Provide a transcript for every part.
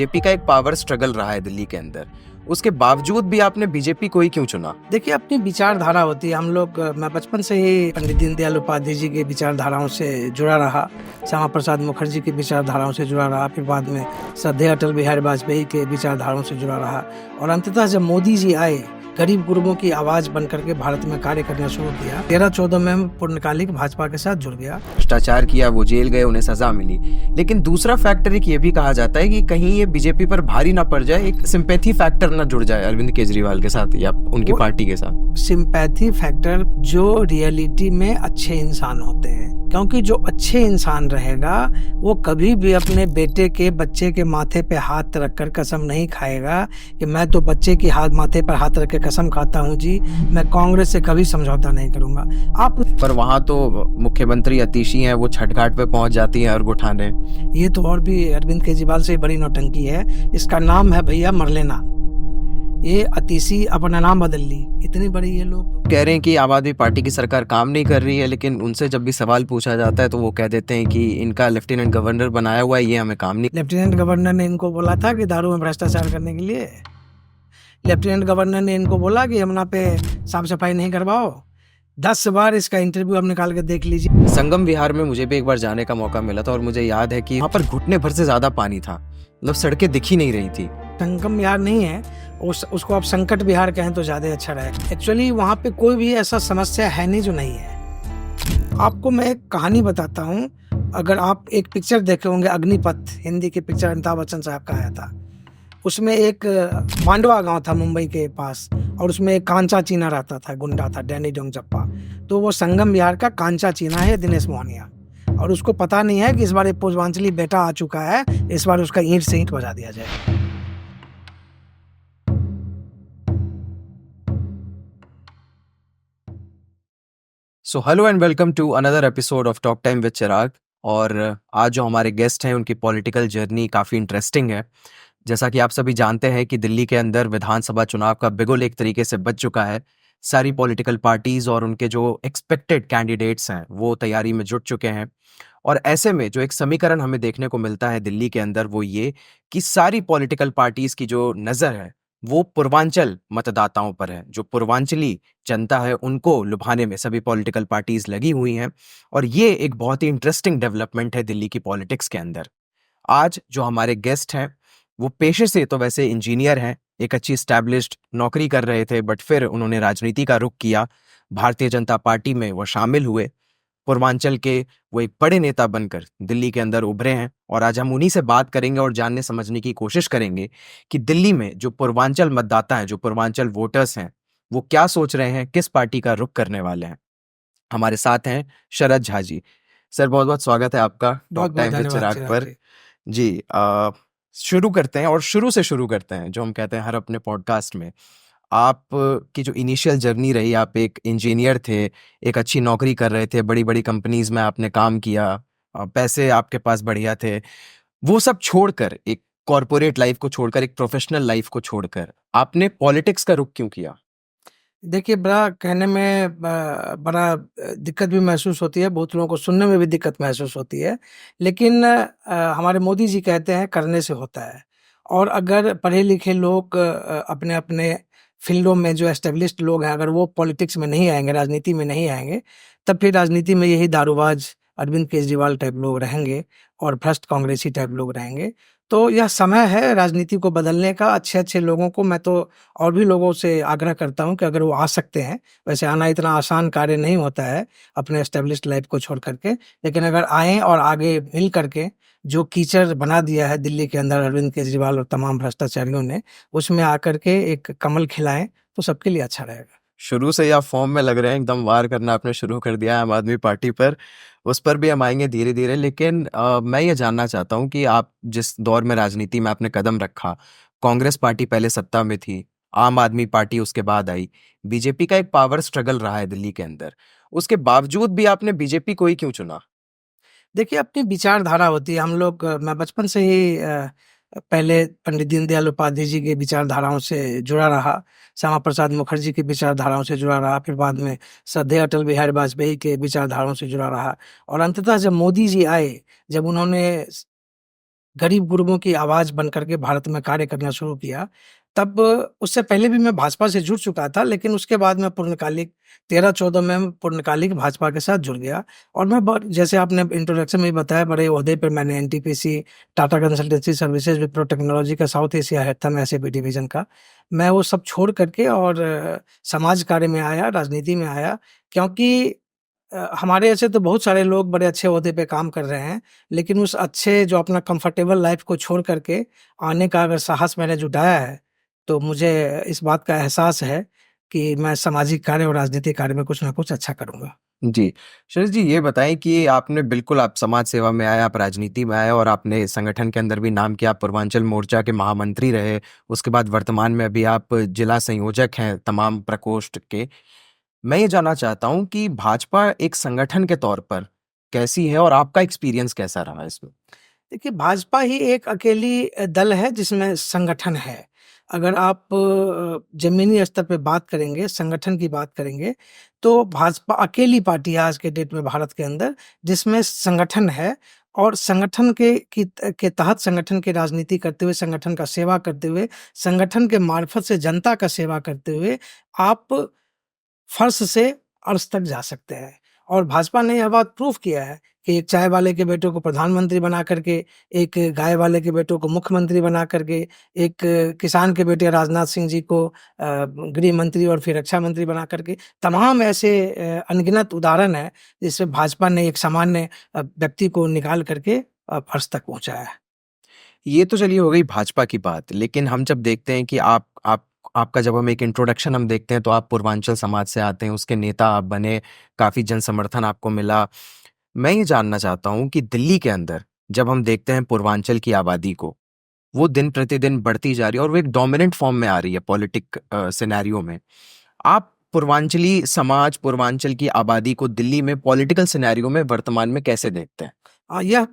BJP का एक power struggle रहा है दिल्ली के अंदर, उसके बावजूद भी आपने बीजेपी को ही क्यों चुना? देखिए, अपनी विचारधारा होती है। हम लोग मैं बचपन से ही पंडित दीनदयाल उपाध्याय जी के विचारधाराओं से जुड़ा रहा, श्यामा प्रसाद मुखर्जी की विचारधाराओं से जुड़ा रहा, फिर बाद में श्रद्धेय अटल बिहारी वाजपेयी के विचारधाराओं से जुड़ा रहा, और अंततः जब मोदी जी आए, गरीब गुरबों की आवाज बन करके भारत में कार्य करना शुरू किया। 13-14 में पूर्णकालिक भाजपा के साथ जुड़ गया। भ्रष्टाचार किया, वो जेल गए, उन्हें सजा मिली। लेकिन दूसरा फैक्टर एक ये भी कहा जाता है कि कहीं ये बीजेपी पर भारी ना पड़ जाए, एक सिंपैथी फैक्टर ना जुड़ जाए अरविंद केजरीवाल के साथ या उनकी पार्टी के साथ। सिंपैथी फैक्टर जो रियलिटी में अच्छे इंसान होते हैं, क्योंकि जो अच्छे इंसान रहेगा वो कभी भी अपने बेटे के बच्चे के माथे पे हाथ रखकर कसम नहीं खाएगा कि मैं तो बच्चे की माथे पर हाथ रख के कसम खाता हूँ जी, मैं कांग्रेस से कभी समझौता नहीं करूंगा। आप पर वहां तो मुख्यमंत्री अतिशी हैं, वो छठ घाट पे पहुंच जाती हैं अर्घ उठाने। ये तो और भी अरविंद केजरीवाल से बड़ी नौटंकी है। इसका नाम है भैया मरलेना। ये अतिशी अपना नाम बदल ली, इतनी बड़ी ये लोग कह रहे हैं कि आम आदमी पार्टी की सरकार काम नहीं कर रही है, लेकिन उनसे जब भी सवाल पूछा जाता है तो वो कह देते हैं कि इनका लेफ्टिनेंट गवर्नर बनाया हुआ है, ये हमें काम नहीं। लेफ्टिनेंट गवर्नर ने इनको बोला था कि दारू में भ्रष्टाचार करने के लिए। लेफ्टिनेंट गवर्नर ने इनको बोला कि यमुना पे साफ सफाई नहीं करवाओ। 10 बार इसका इंटरव्यू आप निकाल के देख लीजिए। संगम विहार में मुझे भी एक बार जाने का मौका मिला था और मुझे याद है कि वहाँ पर घुटने भर से ज्यादा पानी था, मतलब सड़कें दिख ही नहीं रही थी। संगम विहार नहीं है, उसको आप संकट विहार कहें तो ज्यादा अच्छा रहेगा। एक्चुअली वहाँ पे कोई भी ऐसा समस्या है नहीं जो नहीं है। आपको मैं एक कहानी बताता हूँ। अगर आप एक पिक्चर देखे होंगे अग्निपथ, हिंदी की पिक्चर, अमिताभ बच्चन साहब का आया था। उसमें एक मांडवा गांव था मुंबई के पास, और उसमें एक कांचा चीना रहता था, गुंडा था, डैनी डोंगचप्पा। तो वो संगम विहार का कांचा चीना है दिनेश मोहनिया, और उसको पता नहीं है कि इस बार एक पुष्पांजलि बेटा आ चुका है, इस बार उसका ईंट से ईंट बजा दिया जाए। So hello and welcome to another episode of talk time with Chirag. और आज जो हमारे गेस्ट हैं उनकी पॉलिटिकल जर्नी काफ़ी इंटरेस्टिंग है। जैसा कि आप सभी जानते हैं कि दिल्ली के अंदर विधानसभा चुनाव का बिगुल एक तरीके से बज चुका है। सारी पॉलिटिकल पार्टीज और उनके जो एक्सपेक्टेड कैंडिडेट्स हैं वो तैयारी में जुट चुके हैं। और ऐसे में जो एक समीकरण हमें देखने को मिलता है दिल्ली के अंदर वो ये कि सारी पॉलिटिकल पार्टीज की जो नज़र है वो पूर्वांचल मतदाताओं पर है। जो पूर्वांचली जनता है उनको लुभाने में सभी पॉलिटिकल पार्टीज लगी हुई हैं, और ये एक बहुत ही इंटरेस्टिंग डेवलपमेंट है दिल्ली की पॉलिटिक्स के अंदर। आज जो हमारे गेस्ट हैं वो पेशे से तो वैसे इंजीनियर हैं, एक अच्छी स्टैब्लिश्ड नौकरी कर रहे थे, बट फिर उन्होंने राजनीति का रुख किया, भारतीय जनता पार्टी में वो शामिल हुए, पूर्वांचल के वो एक बड़े नेता बनकर दिल्ली के अंदर उभरे हैं। और आज हम उन्हीं से बात करेंगे और जानने समझने की कोशिश करेंगे कि दिल्ली में जो पूर्वांचल मतदाता हैं, जो पूर्वांचल वोटर्स हैं, वो क्या सोच रहे हैं, किस पार्टी का रुख करने वाले हैं। हमारे साथ हैं शरद झा जी। सर, बहुत बहुत स्वागत है आपका टॉक टाइम विद चिराग पर। जी, शुरू करते हैं और शुरू से शुरू करते हैं, जो हम कहते हैं हर अपने पॉडकास्ट में। आप की जो इनिशियल जर्नी रही, आप एक इंजीनियर थे, एक अच्छी नौकरी कर रहे थे, बड़ी बड़ी कंपनीज में आपने काम किया, पैसे आपके पास बढ़िया थे, वो सब छोड़कर, एक कॉरपोरेट लाइफ को छोड़कर, एक प्रोफेशनल लाइफ को छोड़कर आपने पॉलिटिक्स का रुख क्यों किया? देखिए, बड़ा कहने में बड़ा दिक्कत भी महसूस होती है, बहुत लोगों को सुनने में भी दिक्कत महसूस होती है, लेकिन हमारे मोदी जी कहते हैं करने से होता है। और अगर पढ़े लिखे लोग अपने अपने फील्डों में जो एस्टेब्लिश्ड लोग हैं, अगर वो पॉलिटिक्स में नहीं आएंगे, राजनीति में नहीं आएंगे, तब फिर राजनीति में यही दारूबाज अरविंद केजरीवाल टाइप लोग रहेंगे और भ्रष्ट कांग्रेसी टाइप लोग रहेंगे। तो यह समय है राजनीति को बदलने का। अच्छे अच्छे लोगों को मैं तो और भी लोगों से आग्रह करता हूं कि अगर वो आ सकते हैं, वैसे आना इतना आसान कार्य नहीं होता है अपने एस्टेब्लिश्ड लाइफ को छोड़ करके, लेकिन अगर आएँ और आगे मिल करके जो कीचड़ बना दिया है दिल्ली के अंदर अरविंद केजरीवाल और तमाम भ्रष्टाचारियों ने, उसमें आकर के एक कमल खिलाएं तो सबके लिए अच्छा रहेगा। शुरू से ही आप फॉर्म में लग रहे हैं, एकदम वार करना आपने शुरू कर दिया है आम आदमी पार्टी पर। उस पर भी हम आएंगे धीरे धीरे, लेकिन मैं ये जानना चाहता हूँ कि आप जिस दौर में राजनीति में आपने कदम रखा, कांग्रेस पार्टी पहले सत्ता में थी, आम आदमी पार्टी उसके बाद आई, बीजेपी का एक पावर स्ट्रगल रहा है दिल्ली के अंदर, उसके बावजूद भी आपने बीजेपी को ही क्यों चुना? देखिए, अपनी विचारधारा होती है। हम लोग मैं बचपन से ही पहले पंडित दीनदयाल उपाध्याय जी के विचारधाराओं से जुड़ा रहा, श्यामा प्रसाद मुखर्जी की विचारधाराओं से जुड़ा रहा, फिर बाद में श्रद्धेय अटल बिहारी वाजपेयी के विचारधाराओं से जुड़ा रहा, और अंततः जब मोदी जी आए, जब उन्होंने गरीब गुरबों की आवाज़ बन कर के भारत में कार्य करना शुरू किया, तब उससे पहले भी मैं भाजपा से जुड़ चुका था, लेकिन उसके बाद मैं पूर्णकालिक 13-14 में मैं पूर्णकालिक भाजपा के साथ जुड़ गया और मैं ब जैसे आपने इंट्रोडक्शन में ही बताया, बड़े ओहदे पे मैंने NTPC, Tata consultancy services, Wipro technology का साउथ एशिया हेड था मैं एसएपी डिवीज़न का। मैं वो सब छोड़ कर के और समाज कार्य में आया, राजनीति में आया, क्योंकि हमारे ऐसे तो बहुत सारे लोग बड़े अच्छे ओहदे पे काम कर रहे हैं, लेकिन उस अच्छे जो अपना कंफर्टेबल लाइफ़ को छोड़ कर के आने का अगर साहस मैंने जुटाया है, तो मुझे इस बात का एहसास है कि मैं सामाजिक कार्य और राजनीतिक कार्य में कुछ न कुछ अच्छा करूँगा। जी। सुरेश जी, ये बताएँ कि आपने बिल्कुल आप समाज सेवा में आए, आप राजनीति में आए और आपने संगठन के अंदर भी नाम किया, आप पूर्वांचल मोर्चा के महामंत्री रहे, उसके बाद वर्तमान में अभी आप जिला संयोजक हैं तमाम प्रकोष्ठ के। मैं ये जानना चाहता हूँ कि भाजपा एक संगठन के तौर पर कैसी है और आपका एक्सपीरियंस कैसा रहा इसमें? देखिए, भाजपा ही एक अकेली दल है जिसमें संगठन है। अगर आप ज़मीनी स्तर पे बात करेंगे, संगठन की बात करेंगे, तो भाजपा अकेली पार्टी है आज के डेट में भारत के अंदर, जिसमें संगठन है और संगठन के तहत संगठन की राजनीति करते हुए, संगठन का सेवा करते हुए, संगठन के मार्फत से जनता का सेवा करते हुए, आप फर्श से अर्श तक जा सकते हैं। और भाजपा ने यह बात प्रूव किया है कि एक चाय वाले के बेटे को प्रधानमंत्री बना करके, एक गाय वाले के बेटों को मुख्यमंत्री बना करके, एक किसान के बेटे राजनाथ सिंह जी को गृह मंत्री और फिर रक्षा मंत्री बना करके, तमाम ऐसे अनगिनत उदाहरण हैं जिसमें भाजपा ने एक सामान्य व्यक्ति को निकाल करके फर्श तक पहुँचाया है। ये तो चलिए हो गई भाजपा की बात, लेकिन हम जब देखते हैं कि आप आपका जब हम एक इंट्रोडक्शन हम देखते हैं तो आप पूर्वांचल समाज से आते हैं, उसके नेता आप बने, काफ़ी जन समर्थन आपको मिला। मैं ये जानना चाहता हूँ कि दिल्ली के अंदर जब हम देखते हैं पूर्वांचल की आबादी को, वो दिन प्रतिदिन बढ़ती जा रही है और वो एक डोमिनेंट फॉर्म में आ रही है पॉलिटिक सिनेरियो में। आप पूर्वांचली समाज, पूर्वांचल की आबादी को दिल्ली में पॉलिटिकल सिनेरियो में वर्तमान में कैसे देखते हैं? यह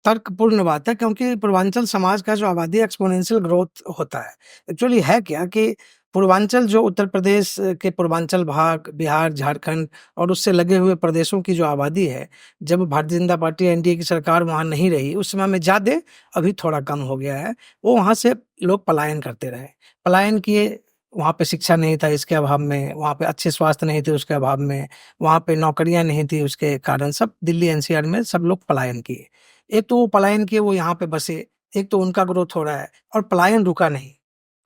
तर्कपूर्ण बात है, क्योंकि पूर्वांचल समाज का जो आबादी एक्सपोनेंशियल ग्रोथ होता है। एक्चुअली है क्या कि पूर्वांचल जो उत्तर प्रदेश के पूर्वांचल भाग, बिहार, झारखंड और उससे लगे हुए प्रदेशों की जो आबादी है, जब भारतीय जनता पार्टी एनडीए की सरकार वहाँ नहीं रही, उस समय में ज़्यादा, अभी थोड़ा कम हो गया है। वो वहाँ से लोग पलायन करते रहे। पलायन किए, वहाँ पे शिक्षा नहीं था इसके अभाव में, वहाँ पे अच्छे स्वास्थ्य नहीं थे उसके अभाव में, वहाँ पे नौकरियाँ नहीं थी उसके कारण, सब दिल्ली एनसीआर में सब लोग पलायन किए। एक तो वो पलायन किए, वो यहाँ पे बसे, एक तो उनका ग्रोथ हो रहा है और पलायन रुका नहीं।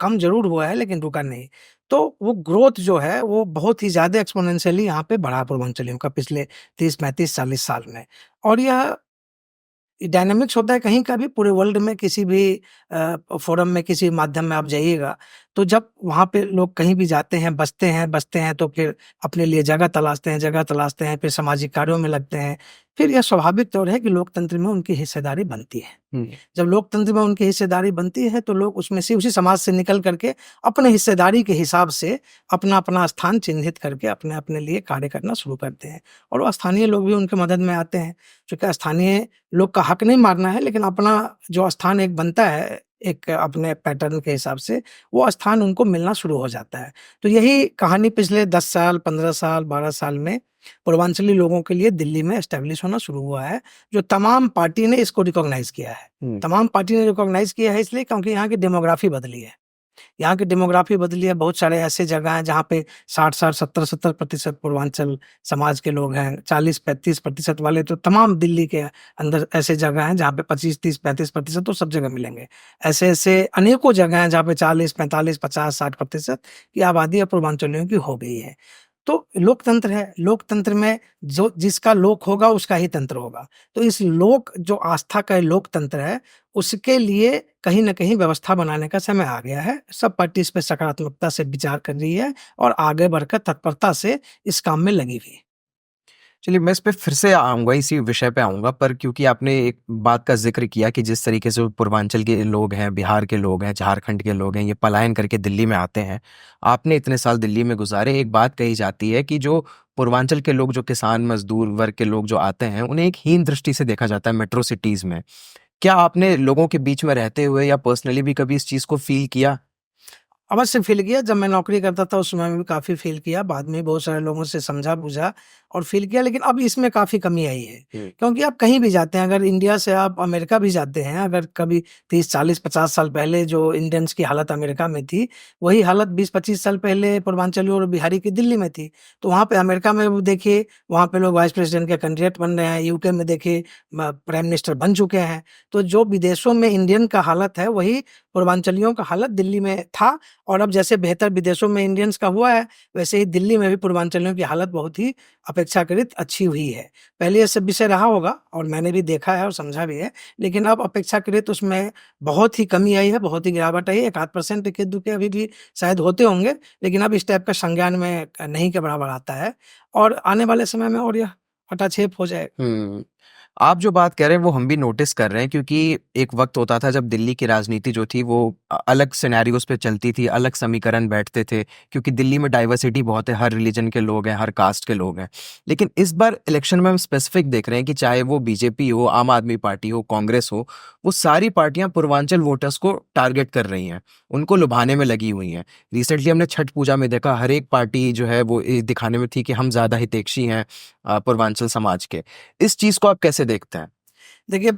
कम ज़रूर हुआ है लेकिन रुका नहीं। तो वो ग्रोथ जो है वो बहुत ही ज़्यादा एक्स्पोनेंशियली यहाँ पे बढ़ा पूर्वांचलियों का पिछले 30, 35, 40 साल में। और यह डायनामिक्स होता है कहीं का भी, पूरे वर्ल्ड में किसी भी फोरम में, किसी माध्यम में आप जाइएगा, तो जब वहाँ पे लोग कहीं भी जाते हैं, बसते हैं तो फिर अपने लिए जगह तलाशते हैं, फिर सामाजिक कार्यों में लगते हैं। फिर यह स्वाभाविक तौर है कि लोकतंत्र में उनकी हिस्सेदारी बनती है। हुँ। जब लोकतंत्र में उनकी हिस्सेदारी बनती है, तो लोग उसमें से, उसी समाज से निकल करके अपने हिस्सेदारी के हिसाब से अपना-अपना स्थान चिन्हित करके अपने-अपने लिए कार्य करना शुरू करते हैं। और वो स्थानीय लोग भी उनकी मदद में आते हैं। चूँकि स्थानीय लोग का हक नहीं मारना है, लेकिन अपना जो स्थान एक बनता है, एक अपने पैटर्न के हिसाब से, वो स्थान उनको मिलना शुरू हो जाता है। तो यही कहानी पिछले 10 साल, 15 साल, 12 साल में पूर्वांचली लोगों के लिए दिल्ली में एस्टेब्लिश होना शुरू हुआ है, जो तमाम पार्टी ने इसको रिकॉग्नाइज़ किया है। हुँ। तमाम पार्टी ने रिकॉग्नाइज़ किया है इसलिए क्योंकि यहाँ की डेमोग्राफ़ी बदली है। यहाँ की डेमोग्राफ़ी बदली है, बहुत सारे ऐसे जगह हैं जहाँ पे 60-60, 70-70% पूर्वांचल समाज के लोग हैं, 40-35% वाले तो तमाम दिल्ली के अंदर ऐसे जगह हैं जहाँ पे 25, 30, 35% तो सब जगह मिलेंगे। ऐसे-ऐसे अनेकों जगह हैं जहाँ पे 40, 45, 50, 60% की आबादी अब पूर्वांचलियों की हो गई है। तो लोकतंत्र है, लोकतंत्र में जो जिसका लोक होगा उसका ही तंत्र होगा। तो इस लोक जो आस्था का लोकतंत्र है, उसके लिए कहीं न कहीं व्यवस्था बनाने का समय आ गया है। सब पार्टी इस पे सकारात्मकता से विचार कर रही है और आगे बढ़कर तत्परता से इस काम में लगी हुई है। चलिए, मैं इस पे फिर से आऊँगा, इसी विषय पे आऊँगा, पर क्योंकि आपने एक बात का ज़िक्र किया कि जिस तरीके से पूर्वांचल के लोग हैं, बिहार के लोग हैं, झारखंड के लोग हैं, ये पलायन करके दिल्ली में आते हैं। आपने इतने साल दिल्ली में गुज़ारे, एक बात कही जाती है कि जो पूर्वांचल के लोग, जो किसान, मज़दूर वर्ग के लोग जो आते हैं, उन्हें एक हीन दृष्टि से देखा जाता है मेट्रो सिटीज़ में। क्या आपने लोगों के बीच में रहते हुए या पर्सनली भी कभी इस चीज़ को फ़ील किया? अवश्य फ़ील किया, जब मैं नौकरी करता था उस समय में भी काफ़ी फ़ील किया, बाद में बहुत सारे लोगों से समझा-बूझा और फ़ील किया, लेकिन अब इसमें काफ़ी कमी आई है। हुँ। क्योंकि आप कहीं भी जाते हैं, अगर इंडिया से आप अमेरिका भी जाते हैं, अगर कभी 30, 40, 50 साल पहले जो इंडियंस की हालत अमेरिका में थी, वही हालत 20-25 साल पहले पूर्वांचलियों और बिहारी की दिल्ली में थी। तो वहाँ पे अमेरिका में वो देखिए, वहाँ पे लोग वाइस प्रेसिडेंट के कैंडिडेट बन रहे हैं, यूके में देखिए प्राइम मिनिस्टर बन चुके हैं। तो जो विदेशों में इंडियन का हालत है, वही पूर्वांचलियों का हालत दिल्ली में था। और अब जैसे बेहतर विदेशों में इंडियंस का हुआ है, वैसे ही दिल्ली में भी पूर्वांचलियों की हालत बहुत ही अपेक्षाकृत अच्छी हुई है। पहले ये सब विषय रहा होगा और मैंने भी देखा है और समझा भी है, लेकिन अब अपेक्षाकृत उसमें बहुत ही कमी आई है, बहुत ही गिरावट आई है। 1 आध % इक्के-दुक्के अभी भी शायद होते होंगे, लेकिन अब इस टाइप का संज्ञान में नहीं के बराबर आता है और आने वाले समय में और यह फटाक्षेप हो जाएगा। हुँ। आप जो बात कह रहे हैं वो हम भी नोटिस कर रहे हैं, क्योंकि एक वक़्त होता था जब दिल्ली की राजनीति जो थी वो अलग सिनेरियोज़ पे चलती थी, अलग समीकरण बैठते थे, क्योंकि दिल्ली में डाइवर्सिटी बहुत है, हर रिलीजन के लोग हैं, हर कास्ट के लोग हैं। लेकिन इस बार इलेक्शन में हम स्पेसिफिक देख रहे हैं कि चाहे वो बीजेपी हो, आम आदमी पार्टी हो, कांग्रेस हो, वो सारी पार्टियाँ पूर्वांचल वोटर्स को टारगेट कर रही हैं, उनको लुभाने में लगी हुई हैं। रिसेंटली हमने छठ पूजा में देखा, हर एक पार्टी जो है वो ये दिखाने में थी कि हम ज़्यादा हितैषी हैं पूर्वांचल समाज के। इस चीज़ को आप कैसे देखते हैं? देखिए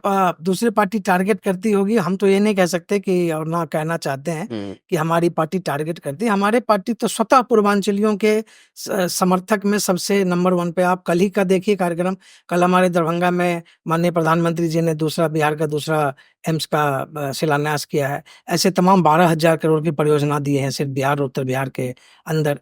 दूसरी पार्टी टारगेट करती होगी, हम तो ये नहीं कह सकते कि और ना कहना चाहते हैं हुँ। कि हमारी पार्टी टारगेट करती है। हमारी पार्टी तो स्वतः पूर्वांचलियों के समर्थक में सबसे नंबर 1 पे। आप कल ही का देखिए कार्यक्रम, कल हमारे दरभंगा में माननीय प्रधानमंत्री जी ने बिहार का दूसरा एम्स का शिलान्यास किया है। ऐसे तमाम 12,000 करोड़ की परियोजना दी है सिर्फ बिहार और उत्तर बिहार के अंदर।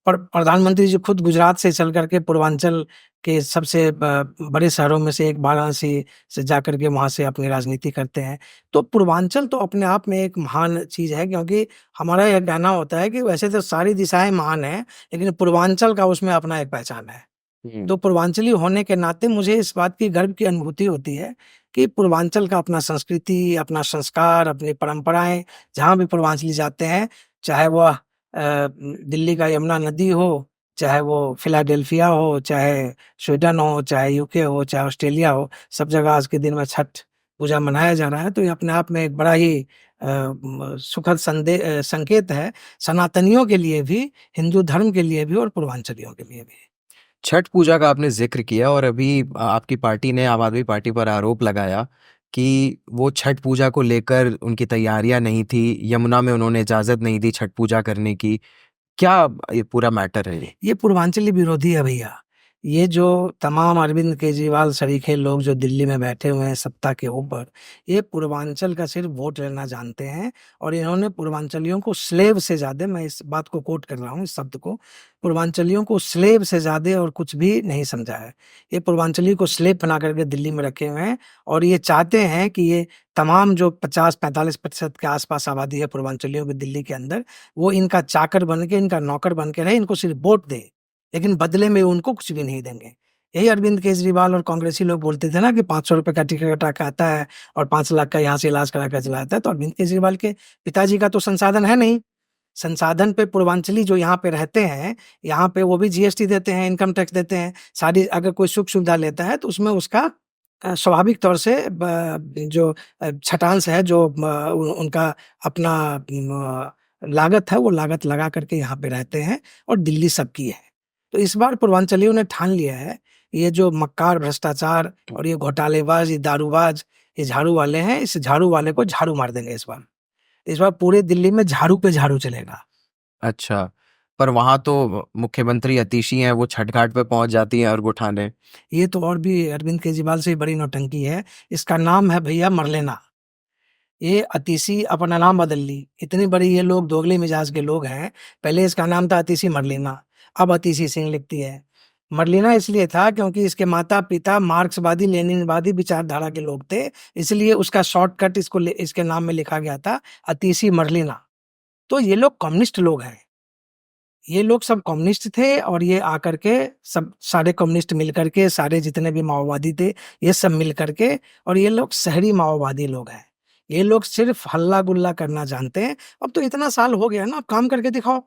प्रधानमंत्री जी खुद गुजरात से चल कर के पूर्वांचल के सबसे बड़े शहरों में से एक वाराणसी से जाकर के वहाँ से अपनी राजनीति करते हैं। तो पूर्वांचल तो अपने आप में एक महान चीज़ है, क्योंकि हमारा यह कहना होता है कि वैसे तो सारी दिशाएँ महान हैं, लेकिन पूर्वांचल का उसमें अपना एक पहचान है। हुँ। तो पूर्वांचली होने के नाते मुझे इस बात की गर्व की अनुभूति होती है कि पूर्वांचल का अपना संस्कृति, अपना संस्कार, अपनी परंपराएँ, जहाँ भी पूर्वांचली जाते हैं, चाहे वह दिल्ली का यमुना नदी हो, चाहे वो फिलाडेल्फिया हो, चाहे स्वीडन हो, चाहे यूके हो, चाहे ऑस्ट्रेलिया हो, सब जगह आज के दिन में छठ पूजा मनाया जा रहा है। तो ये अपने आप में एक बड़ा ही सुखद संकेत है, सनातनियों के लिए भी, हिंदू धर्म के लिए भी और पूर्वांचलियों के लिए भी। छठ पूजा का आपने ज़िक्र किया और अभी आपकी पार्टी ने, आम आदमी पार्टी पर आरोप लगाया कि वो छठ पूजा को लेकर उनकी तैयारियाँ नहीं थी, यमुना में उन्होंने इजाज़त नहीं दी छठ पूजा करने की। क्या ये पूरा मैटर है ये? ये पूर्वांचली विरोधी है भैया। ये जो तमाम अरविंद केजरीवाल सरीखे लोग जो दिल्ली में बैठे हुए हैं सत्ता के ऊपर, ये पूर्वांचल का सिर्फ़ वोट लेना जानते हैं और इन्होंने पूर्वांचलियों को स्लेव से ज़्यादा, मैं इस बात को कोट कर रहा हूँ इस शब्द को, पूर्वांचलियों को स्लेव से ज़्यादा और कुछ भी नहीं समझा है। ये पूर्वांचली को स्लेव बना कर के दिल्ली में रखे हुए हैं और ये चाहते हैं कि ये तमाम जो 50-45% के आस-पास आबादी है पूर्वांचलियों की दिल्ली के अंदर, वो इनका चाकर बन के, इनका नौकर बन के रहे, इनको सिर्फ़ वोट दें। लेकिन बदले में उनको कुछ भी नहीं देंगे। यही अरविंद केजरीवाल और कांग्रेसी लोग बोलते थे ना कि ₹500 का टिकट कटा के आता है और 5 लाख का यहाँ से इलाज करा के चला जाता है। तो अरविंद केजरीवाल के पिताजी का तो संसाधन है नहीं। संसाधन पे पूर्वांचली जो यहाँ पे रहते हैं, यहाँ पे वो भी जीएसटी देते हैं, इनकम टैक्स देते हैं। सारी अगर कोई सुख-सुविधा लेता है तो उसमें उसका स्वाभाविक तौर से जो छटांश है, जो उनका अपना लागत है, वो लागत लगा कर के यहाँ पे रहते हैं और दिल्ली सबकी है। तो इस बार पूर्वांचलियों ने ठान लिया है, ये जो मक्कार भ्रष्टाचार और ये घोटालेबाज़, ये दारूबाज़, ये झाड़ू वाले हैं, इस झाड़ू वाले को झाड़ू मार देंगे इस बार। इस बार पूरे दिल्ली में झाड़ू पे झाड़ू चलेगा। अच्छा, पर वहाँ तो मुख्यमंत्री अतीशी हैं, वो छठ घाट पे पहुँच जाती हैं अर्घ उठाने। ये तो और भी अरविंद केजरीवाल से बड़ी नौटंकी है। इसका नाम है भैया मरलेना। ये अतीशी अपना नाम बदल ली। इतनी बड़ी ये लोग दोगले मिजाज के लोग हैं। पहले इसका नाम था अतीशी मरलेना, अब अतीशी सिंह लिखती है। मरलेना इसलिए था क्योंकि इसके माता-पिता मार्क्सवादी, लेनिनवादी विचारधारा के लोग थे, इसलिए उसका शॉर्टकट इसके नाम में लिखा गया था अतीशी मरलेना। तो ये लोग कम्युनिस्ट लोग हैं। ये लोग सब कम्युनिस्ट थे और ये आकर के सब सारे कम्युनिस्ट मिल कर के, सारे जितने भी माओवादी थे, ये सब मिल कर के, और ये लोग शहरी माओवादी लोग हैं। ये लोग सिर्फ़ हल्ला-गुल्ला करना जानते हैं। अब तो इतना साल हो गया ना, अब काम करके दिखाओ।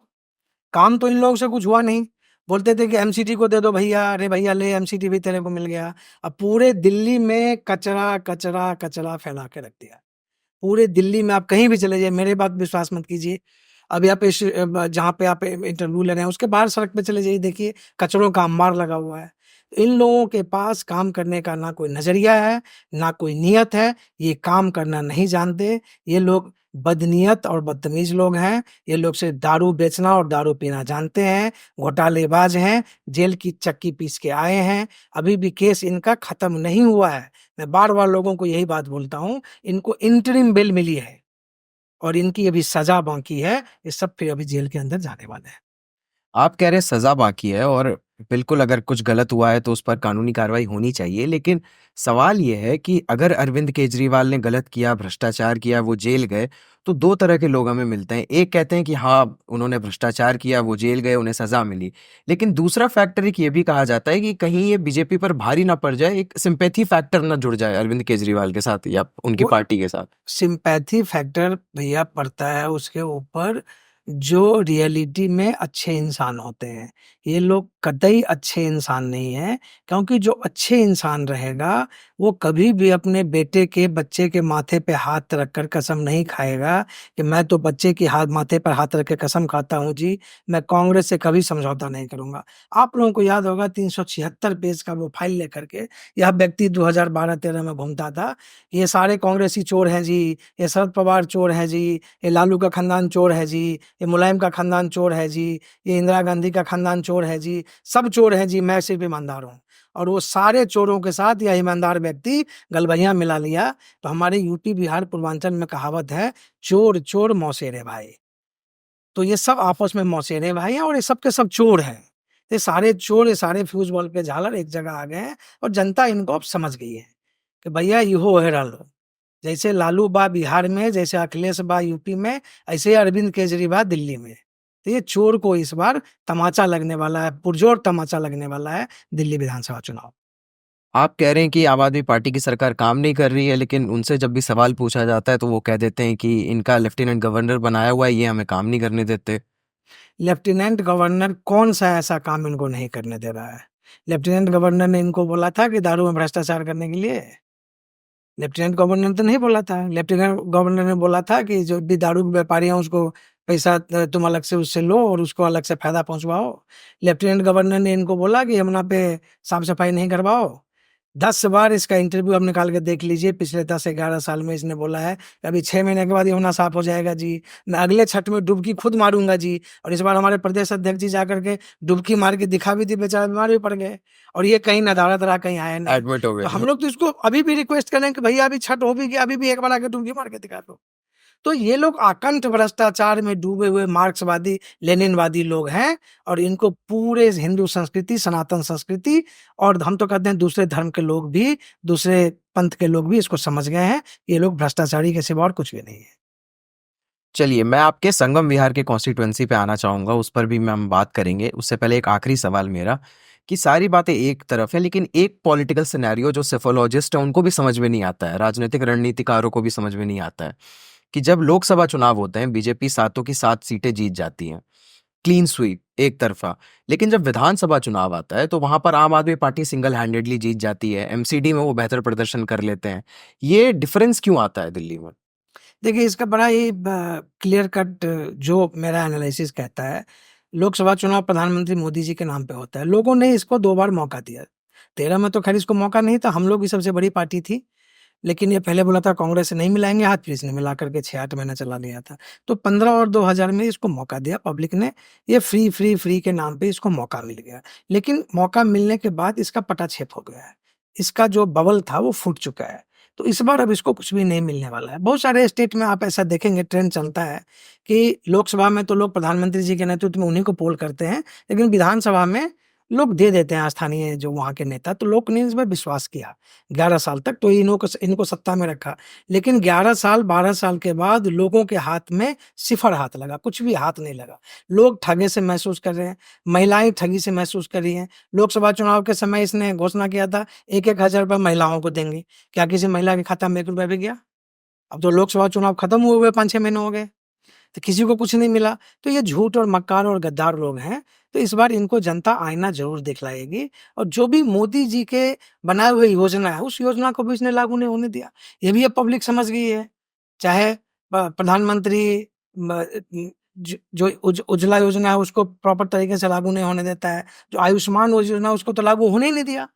काम तो इन लोगों से कुछ हुआ नहीं। बोलते थे कि एमसीडी को दे दो भैया, अरे भैया ले एमसीडी भी तेरे को मिल गया। अब पूरे दिल्ली में कचरा, कचरा, कचरा फैला के रख दिया। पूरे दिल्ली में आप कहीं भी चले जाइए, मेरी बात विश्वास मत कीजिए। अभी आप जहाँ पे आप इंटरव्यू ले रहे हैं उसके बाहर सड़क पे चले जाइए, देखिए कचरों का अंबार लगा हुआ है। इन लोगों के पास काम करने का ना कोई नज़रिया है, ना कोई नियत है, ये काम करना नहीं जानते। ये लोग बदनीयत और बदतमीज़ लोग हैं। ये लोग सिर्फ़ दारू बेचना और दारू पीना जानते हैं, घोटालेबाज़ हैं, जेल की चक्की पीस के आए हैं। अभी भी केस इनका ख़त्म नहीं हुआ है। मैं बार-बार लोगों को यही बात बोलता हूँ, इनको इंटरिम बेल मिली है और इनकी अभी सज़ा बाकी है। ये सब फिर अभी जेल के अंदर जाने वाले हैं। आप कह रहे हैं सज़ा बाकी है और बिल्कुल अगर कुछ गलत हुआ है तो उस पर कानूनी कार्रवाई होनी चाहिए। लेकिन सवाल ये है कि अगर अरविंद केजरीवाल ने गलत किया, भ्रष्टाचार किया, वो जेल गए, तो 2 तरह के लोग हमें मिलते हैं। एक कहते हैं कि हाँ, उन्होंने भ्रष्टाचार किया, वो जेल गए, उन्हें सज़ा मिली। लेकिन दूसरा फैक्टर एक ये भी कहा जाता है कि कहीं ये बीजेपी पर भारी ना पड़ जाए, एक सिम्पैथी फैक्टर ना जुड़ जाए अरविंद केजरीवाल के साथ या उनकी वो पार्टी के साथ। सिम्पैथी फैक्टर भैया पड़ता है उसके ऊपर जो रियलिटी में अच्छे इंसान होते हैं। ये लोग कतई अच्छे इंसान नहीं हैं, क्योंकि जो अच्छे इंसान रहेगा, वो कभी भी अपने बेटे के, बच्चे के माथे पे हाथ रखकर कसम नहीं खाएगा कि मैं तो बच्चे की माथे पर हाथ रख के कसम खाता हूँ जी, मैं कांग्रेस से कभी समझौता नहीं करूँगा। आप लोगों को याद होगा 376 पेज का वो फाइल लेकर के यह व्यक्ति 2012-13 में घूमता था। ये सारे कांग्रेसी चोर हैं जी, ये शरद पवार चोर हैं जी, ये लालू का खानदान चोर है जी, ये मुलायम का खानदान चोर है जी, ये इंदिरा गांधी का खानदान चोर है जी, सब चोर हैं जी, मैं सिर्फ ईमानदार हूँ। और वो सारे चोरों के साथ यह ईमानदार व्यक्ति गलबैया मिला लिया। तो हमारे यूपी, बिहार, पूर्वांचल में कहावत है, चोर चोर मौसेरे भाई। तो ये सब आपस में मौसेरे भाई हैं और ये सब के सब चोर हैं। ये सारे चोर, ये सारे फ्यूज़ बॉल के झालर एक जगह आ गए हैं और जनता इनको अब समझ गई है कि भैया इहो हेरल। जैसे लालू बा बिहार में, जैसे अखिलेश बा यूपी में, ऐसे अरविंद केजरीवाल दिल्ली में। तो ये चोर को इस बार तमाचा लगने वाला है, पुरजोर तमाचा लगने वाला है दिल्ली विधानसभा चुनाव। आप कह रहे हैं कि आम आदमी पार्टी की सरकार काम नहीं कर रही है, लेकिन उनसे जब भी सवाल पूछा जाता है तो वो कह देते हैं कि इनका लेफ्टिनेंट गवर्नर बनाया हुआ है, ये हमें काम नहीं करने देते। लेफ्टिनेंट गवर्नर कौन-सा ऐसा काम इनको नहीं करने दे रहा है? लेफ्टिनेंट गवर्नर ने इनको बोला था कि दारू में भ्रष्टाचार करने के लिए? लेफ्टिनेंट गवर्नर तो नहीं बोला था। लेफ्टिनेंट गवर्नर ने बोला था कि जो भी दारू के व्यापारी हैं उसको पैसा तुम अलग से उससे लो और उसको अलग से फ़ायदा पहुँचवाओ। लेफ्टिनेंट गवर्नर ने इनको बोला कि यमुना पे साफ-सफाई नहीं करवाओ। 10 बार इसका इंटरव्यू आप निकाल के देख लीजिए, पिछले 10-11 साल में इसने बोला है कि अभी 6 महीने के बाद यमुना साफ हो जाएगा जी। मैं अगले छठ में डुबकी खुद मारूँगा जी। और इस बार हमारे प्रदेश अध्यक्ष जी जाकर के डुबकी मार के दिखा भी दी, बेचारा बीमार भी पड़ गए और ये कहीं नदारद रहा, कहीं आया नहीं। एडमिट हो तो गए हम थे। लोग तो इसको अभी भी रिक्वेस्ट करें कि भैया अभी छठ हो भी गया, अभी भी एक बार आके डुबकी मार के दिखा दो। तो ये लोग अकंठ भ्रष्टाचार में डूबे हुए मार्क्सवादी, लेनिनवादी लोग हैं और इनको पूरे हिंदू संस्कृति, सनातन संस्कृति और हम तो कहते हैं दूसरे धर्म के लोग भी, दूसरे पंथ के लोग भी इसको समझ गए हैं, ये लोग भ्रष्टाचारी के सिवा और कुछ भी नहीं है। चलिए, मैं आपके संगम विहार के कॉन्स्टिट्यूएंसी पे आना चाहूँगा, उस पर भी हम बात करेंगे। उससे पहले एक आखिरी सवाल मेरा कि सारी बातें एक तरफ है, लेकिन एक पॉलिटिकल सिनेरियो जो सेफोलॉजिस्ट हैं, उनको भी समझ में नहीं आता है, राजनीतिक रणनीतिकारों को भी समझ में नहीं आता है कि जब लोकसभा चुनाव होते हैं, बीजेपी सातों की 7 सीटें जीत जाती हैं, क्लीन स्वीप, एक तरफ़ा। लेकिन जब विधानसभा चुनाव आता है, तो वहाँ पर आम आदमी पार्टी सिंगल हैंडेडली जीत जाती है, एमसीडी में वो बेहतर प्रदर्शन कर लेते हैं। ये डिफ़रेंस क्यों आता है दिल्ली में? देखिए, इसका बड़ा ही क्लियर कट जो मेरा एनालिसिस कहता है, लोकसभा चुनाव प्रधानमंत्री मोदी जी के नाम पे होता है। लोगों ने इसको 2 बार मौका दिया। 13 में तो खैर इसको मौका नहीं था, हम लोग की सबसे बड़ी पार्टी थी। लेकिन ये पहले बोला था कांग्रेस से नहीं मिलाएँगे हाथ, फिर इसने मिला कर के 6-8 महीना चला लिया था। तो 15 और 2000 में इसको मौका दिया पब्लिक ने, ये फ्री, फ्री, फ्री के नाम पे इसको मौका मिल गया। लेकिन मौका मिलने के बाद इसका पटाक्षेप हो गया है। इसका जो बबल था वो फूट चुका है। तो इस बार अब इसको कुछ भी नहीं मिलने वाला है। बहुत सारे स्टेट में आप ऐसा देखेंगे ट्रेंड चलता है कि लोकसभा में तो लोग प्रधानमंत्री जी के नेतृत्व में उन्हीं को पोल करते हैं, लेकिन विधानसभा में लोग दे देते हैं स्थानीय जो वहाँ के नेता, तो लोग ने इस पे विश्वास किया। 11 साल तक तो इनको सत्ता में रखा। लेकिन 11 साल, 12 साल के बाद लोगों के हाथ में सिफ़र हाथ लगा, कुछ भी हाथ नहीं लगा। लोग ठगे से महसूस कर रहे हैं, महिलाएँ ठगी से महसूस कर रही हैं। लोकसभा चुनाव के समय इसने घोषणा किया था 1-1 हज़ार रुपए महिलाओं को देंगे। क्या किसी महिला के खाता में ₹1 भी गया? अब तो लोकसभा चुनाव खत्म हुए हुए 5-6 महीने हो गए। तो किसी को कुछ नहीं मिला। तो ये झूठ और मक्कार और गद्दार लोग हैं। तो इस बार इनको जनता आईना ज़रूर दिखलाएगी और जो भी मोदी जी के बनाए हुए योजना है, उस योजना को भी इसने लागू नहीं होने दिया। ये भी अब पब्लिक समझ गई है। चाहे प्रधानमंत्री जो उज्ज्वला योजना है उसको प्रॉपर तरीके से लागू नहीं होने देता है, जो आयुष्मान योजना उसको तो लागू होने ही नहीं दिया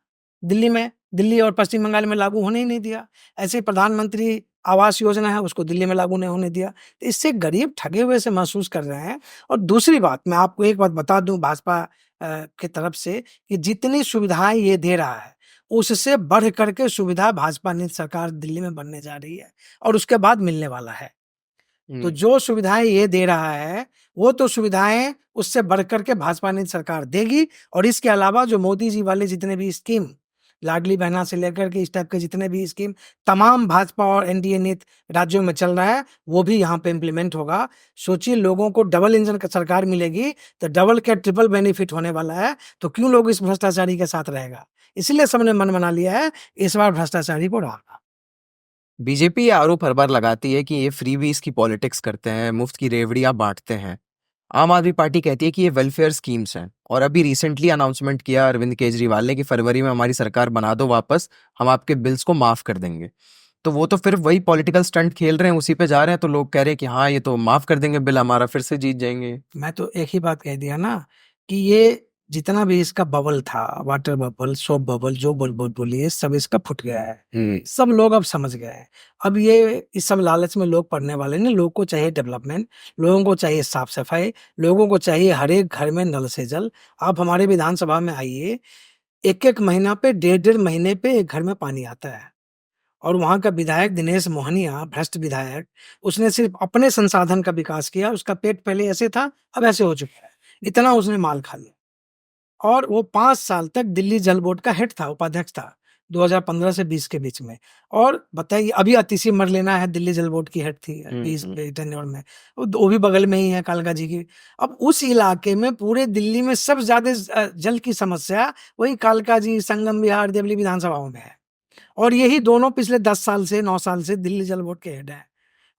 दिल्ली में, दिल्ली और पश्चिम बंगाल में लागू होने ही नहीं दिया। ऐसे ही प्रधानमंत्री आवास योजना है उसको दिल्ली में लागू नहीं होने दिया। तो इससे गरीब ठगे हुए से महसूस कर रहे हैं। और दूसरी बात मैं आपको एक बात बता दूं भाजपा की तरफ से कि जितनी सुविधाएं ये दे रहा है उससे बढ़ करके सुविधा भाजपा नीति सरकार दिल्ली में बनने जा रही है और उसके बाद मिलने वाला है। तो हुँ। जो सुविधाएँ ये दे रहा है, वो तो सुविधाएँ उससे बढ़ कर के भाजपा नीति सरकार देगी। और इसके अलावा जो मोदी जी वाले जितने भी स्कीम, लाडली बहना से लेकर के इस टाइप के जितने भी स्कीम तमाम भाजपा और एनडीए नीति राज्यों में चल रहा है, वो भी यहाँ पे इम्प्लीमेंट होगा। सोचिए लोगों को डबल इंजन का सरकार मिलेगी, तो डबल क्या ट्रिपल बेनिफिट होने वाला है, तो क्यों लोग इस भ्रष्टाचारी के साथ रहेगा? इसीलिए सबने मन बना लिया है, इस बार भ्रष्टाचारी को हराना। बीजेपी ये आरोप हर बार लगाती है कि ये फ्रीबीज़ की पॉलिटिक्स करते हैं, मुफ्त की रेवड़ियाँ बाँटते हैं। आम आदमी पार्टी कहती है कि ये वेलफेयर स्कीम्स हैं और अभी रिसेंटली अनाउंसमेंट किया अरविंद केजरीवाल ने कि फरवरी में हमारी सरकार बना दो वापस, हम आपके बिल्स को माफ़ कर देंगे। तो वो तो फिर वही पॉलिटिकल स्टंट खेल रहे हैं, उसी पे जा रहे हैं, तो लोग कह रहे हैं कि हाँ, ये तो माफ़ कर देंगे बिल हमारा, फिर से जीत जाएँगे। मैं तो एक ही बात कह दिया ना कि ये जितना भी इसका बबल था, वाटर बबल, सोप बबल, जो बुलबुल बोलिए, सब इसका फुट गया है। हुँ। सब लोग अब समझ गए हैं। अब ये इस सब लालच में लोग पड़ने वाले नहीं, लोगों को चाहिए डेवलपमेंट, लोगों को चाहिए साफ-सफाई, लोगों को चाहिए हर एक घर में नल से जल। आप हमारे विधानसभा में आइए, 1-1 महीना पे, डेढ़-डेढ़ महीने पे एक घर में पानी आता है। और वहाँ का विधायक दिनेश मोहनिया, भ्रष्ट विधायक, उसने सिर्फ़ अपने संसाधन का विकास किया, उसका पेट पहले ऐसे था, अब ऐसे हो चुका है। इतना उसने माल खा लिया। और वो 5 साल तक दिल्ली जल बोर्ड का हेड था, उपाध्यक्ष था, 2015 से 20 के बीच में। और बताइए अभी अतिशी मरलेना है दिल्ली जल बोर्ड की हेड थी हुँ, 20 हुँ। के टेन्योर में। वो भी बगल में ही है कालका जी की। अब उस इलाके में पूरे दिल्ली में सबसे ज़्यादा जल की समस्या वही कालका जी, संगम विहार, देवली विधानसभाओं में है। और यही दोनों पिछले 10 साल से 9 साल से दिल्ली जल बोर्ड के हेड हैं।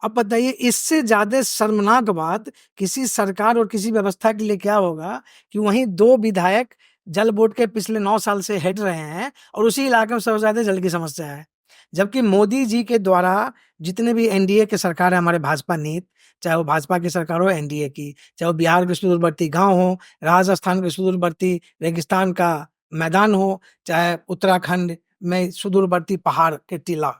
अब बताइए इससे ज़्यादा शर्मनाक बात किसी सरकार और किसी व्यवस्था के लिए क्या होगा कि वहीं 2 विधायक जल बोर्ड के पिछले 9 साल से हेड रहे हैं और उसी इलाके में सबसे ज़्यादा जल की समस्या है। जबकि मोदी जी के द्वारा जितने भी एनडीए की सरकार है हमारे भाजपा नीत, चाहे वो भाजपा की सरकार हो एनडीए की, चाहे वो बिहार के सुदूरवर्ती गाँव हो, राजस्थान के सुदूरवर्ती रेगिस्तान का मैदान हो, चाहे उत्तराखंड में सुदूरवर्ती पहाड़ के टीला।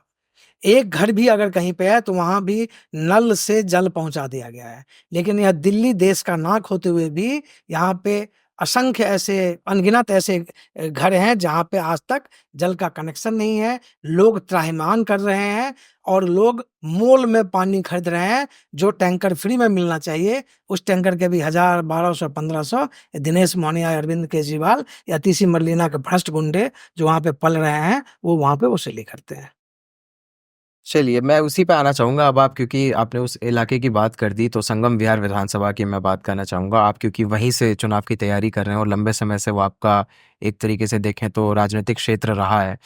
एक घर भी अगर कहीं पे है तो वहाँ भी नल से जल पहुँचा दिया गया है। लेकिन यह दिल्ली देश का नाक होते हुए भी यहाँ पे असंख्य ऐसे अनगिनत ऐसे घर हैं जहाँ पे आज तक जल का कनेक्शन नहीं है। लोग त्राहिमाम कर रहे हैं और लोग मोल में पानी खरीद रहे हैं। जो टैंकर फ्री में मिलना चाहिए उस टैंकर के भी 1000, 1200, 1500 दिनेश मोहनिया, अरविंद केजरीवाल या तीसी मरलेना के भ्रष्ट गुंडे जो वहाँ पे पल रहे हैं, वो वहाँ पे वसूली करते हैं। चलिए, मैं उसी पे आना चाहूँगा अब आप क्योंकि आपने उस इलाके की बात कर दी, तो संगम विहार विधानसभा की मैं बात करना चाहूँगा। आप क्योंकि वहीं से चुनाव की तैयारी कर रहे हैं और लंबे समय से वो आपका एक तरीके से देखें तो राजनीतिक क्षेत्र रहा है।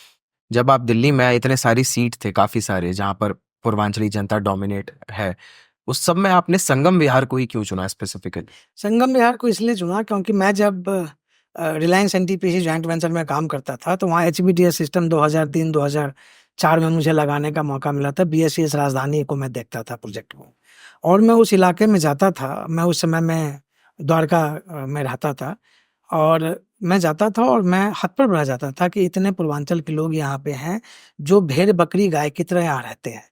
जब आप दिल्ली में आए, इतने सारी सीट थे, काफ़ी सारे, जहाँ पर पूर्वांचली जनता डोमिनेट है। उस सब में आपने संगम विहार को ही क्यों चुना स्पेसिफिकली? संगम विहार को इसलिए चुना क्योंकि मैं जब रिलायंस एनटीपीसी जॉइंट वेंचर में काम करता था तो वहाँ एचबीडीएस सिस्टम 2003-2004 में मुझे लगाने का मौका मिला था। बीएसईएस राजधानी को मैं देखता था प्रोजेक्ट को और मैं उस इलाके में जाता था। मैं उस समय में द्वारका में रहता था और मैं जाता था और मैं हतप्रभ रह जाता था कि इतने पूर्वांचल के लोग यहाँ पे हैं जो भेड़ बकरी गाय की तरह यहाँ रहते हैं।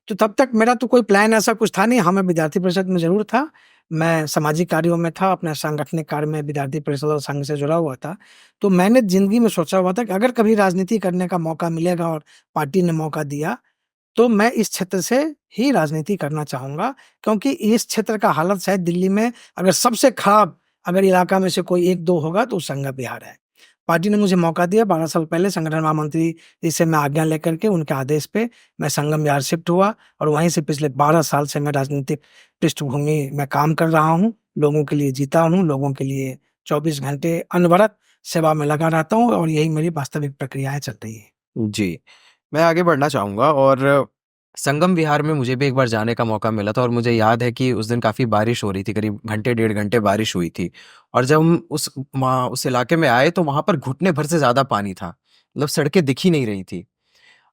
तो तब तक मेरा तो कोई प्लान ऐसा कुछ था नहीं। हाँ, मैं विद्यार्थी परिषद में ज़रूर था। मैं सामाजिक कार्यों में था, अपने सांगठनिक कार्य में विद्यार्थी परिषद और संघ से जुड़ा हुआ था। तो मैंने ज़िंदगी में सोचा हुआ था कि अगर कभी राजनीति करने का मौका मिलेगा और पार्टी ने मौका दिया, तो मैं इस क्षेत्र से ही राजनीति करना चाहूँगा। क्योंकि इस क्षेत्र का हालत शायद दिल्ली में अगर सबसे खराब अगर इलाका में से कोई 1-2 होगा तो संगम विहार है। पार्टी ने मुझे मौका दिया 12 साल पहले संगठन महामंत्री जी से मैं आज्ञा लेकर के उनके आदेश पे मैं संगम विहार शिफ्ट हुआ और वहीं से पिछले 12 साल से मैं राजनीतिक पृष्ठभूमि में काम कर रहा हूँ। लोगों के लिए जीता हूँ, लोगों के लिए 24 घंटे अनवरत सेवा में लगा रहता हूँ और यही मेरी वास्तविक प्रक्रियाएँ चल रही हैं। जी, मैं आगे बढ़ना चाहूँगा और संगम विहार में मुझे भी एक बार जाने का मौका मिला था और मुझे याद है कि उस दिन काफ़ी बारिश हो रही थी, करीब घंटे, डेढ़ घंटे बारिश हुई थी और जब हम उस इलाके में आए तो वहाँ पर घुटने भर से ज़्यादा पानी था, मतलब सड़कें दिख ही नहीं रही थी।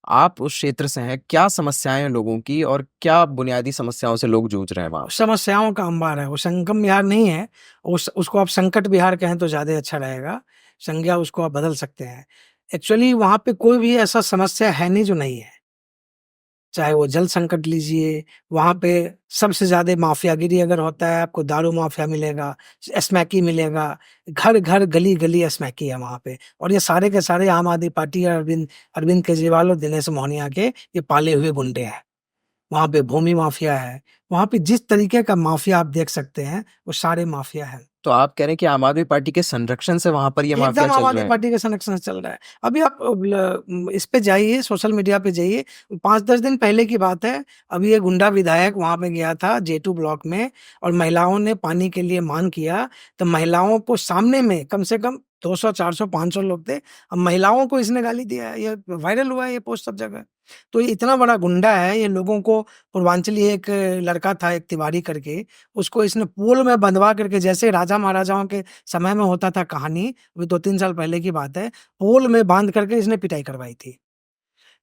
आप उस क्षेत्र से हैं, क्या समस्याएं हैं लोगों की और क्या बुनियादी समस्याओं से लोग जूझ रहे हैं वहाँ? समस्याओं का अंबार है, वो संगम विहार नहीं है, उसको आप संकट विहार कहें तो ज़्यादा अच्छा रहेगा, संज्ञा उसको आप बदल सकते हैं। एक्चुअली वहाँ पे कोई भी ऐसा समस्या है नहीं जो नहीं है। चाहे वो जल संकट लीजिए, वहाँ पे सबसे ज़्यादा माफियागिरी अगर होता है, आपको दारू माफिया मिलेगा, स्मैकी मिलेगा, घर-घर, गली-गली स्मैकी है वहाँ पे, और ये सारे के सारे आम आदमी पार्टी और अरविंद अरविंद केजरीवाल और दिनेश मोहनिया के ये पाले हुए गुंडे हैं। वहाँ पे भूमि माफिया है, वहाँ पे जिस तरीके का माफिया आप देख सकते हैं, वो सारे माफिया हैं। तो आप कह रहे हैं कि आम आदमी पार्टी के संरक्षण से वहाँ पर ये माफिया एकदम आम चल आदमी रहे हैं? पार्टी का संरक्षण चल रहा है। अभी आप इस पे जाइए, सोशल मीडिया पे जाइए, 5-10 दिन पहले की बात है, अभी एक गुंडा विधायक वहाँ पे गया था J2 ब्लॉक में, और महिलाओं ने पानी के लिए मांग किया, तो महिलाओं को सामने में कम से कम 200, 400, 500 लोग थे। अब महिलाओं को इसने गाली दिया है, ये वायरल हुआ है ये पोस्ट सब जगह। तो ये इतना बड़ा गुंडा है, ये लोगों को, पूर्वांचली एक लड़का था, एक तिवारी करके, उसको इसने पोल में बंधवा करके, जैसे राजा-महाराजाओं के समय में होता था कहानी, अभी 2-3 साल पहले की बात है, पोल में बाँध करके इसने पिटाई करवाई थी।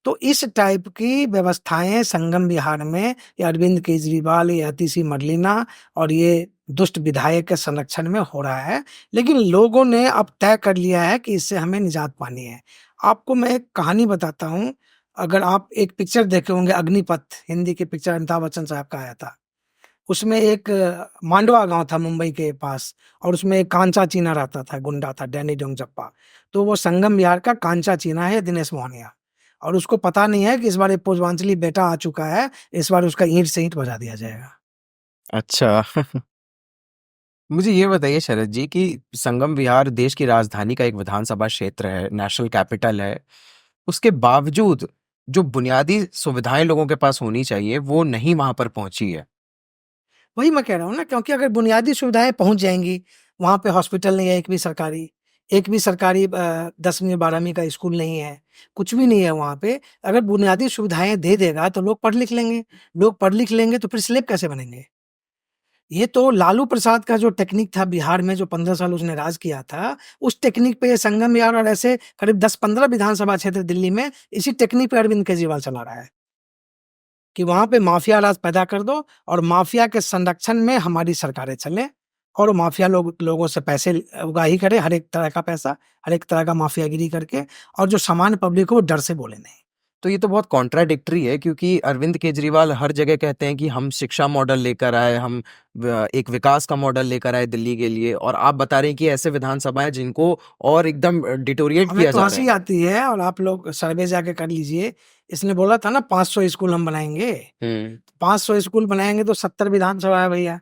तो इस टाइप की व्यवस्थाएँ संगम विहार में ये अरविंद केजरीवाल, ये अतिशी मरलेना और ये दुष्ट विधायक के संरक्षण में हो रहा है। लेकिन लोगों ने अब तय कर लिया है कि इससे हमें निजात पानी है। आपको मैं एक कहानी बताता हूँ, अगर आप एक पिक्चर देखे होंगे अग्निपथ, हिंदी की पिक्चर अमिताभ बच्चन साहब का आया था। उसमें एक मांडवा गाँव था मुंबई के पास, और उसमें एक कांचा चीना रहता था, गुंडा था डैनी डोंगजप्पा। तो वो संगम विहार का कांचा चीना है दिनेश मोहनिया, और उसको पता नहीं है कि इस बार एक पूर्वांचली बेटा आ चुका है, इस बार उसका ईंट से ईंट बजा दिया जाएगा। अच्छा। मुझे ये बताइए शरद जी कि संगम विहार देश की राजधानी का एक विधानसभा क्षेत्र है, नेशनल कैपिटल है। उसके बावजूद जो बुनियादी सुविधाएं लोगों के पास होनी चाहिए, वो नहीं वहां पर पहुंची है। वही मैं कह रहा हूँ ना, क्योंकि अगर बुनियादी सुविधाएँ पहुँच जाएँगी, वहाँ पे हॉस्पिटल नहीं है एक भी सरकारी 10वीं 12वीं का स्कूल नहीं है, कुछ भी नहीं है वहाँ पे। अगर बुनियादी सुविधाएँ दे देगा तो लोग पढ़ लिख लेंगे, लोग पढ़ लिख लेंगे तो फिर स्लेव कैसे बनेंगे? ये तो लालू प्रसाद का जो टेक्निक था बिहार में, जो 15 साल उसने राज किया था, उस टेक्निक पे ये संगम विहार और ऐसे करीब 10-15 विधानसभा क्षेत्र दिल्ली में इसी टेक्निक पे अरविंद केजरीवाल चला रहा है, कि वहाँ पे माफिया राज पैदा कर दो और माफिया के संरक्षण में हमारी सरकारें चलें, और वो माफिया लोगों से पैसे उगाही करे, हर एक तरह का पैसा, हर एक तरह का माफियागिरी करके, और जो सामान्य पब्लिक को वो डर से बोले नहीं। तो ये तो बहुत कॉन्ट्राडिक्टरी है, क्योंकि अरविंद केजरीवाल हर जगह कहते हैं कि हम शिक्षा मॉडल लेकर आए, हम एक विकास का मॉडल लेकर आए दिल्ली के लिए, और आप बता रहे हैं कि ऐसे विधानसभाएं जिनको और एकदम डिटोरिएट हमें किया तो जा रहा हँसी है। आती है, और आप लोग सर्वे जाके कर लीजिए। इसने बोला था ना 500 स्कूल हम बनाएँगे। हम्म। 500 स्कूल बनाएँगे तो 70 विधानसभा है भैया।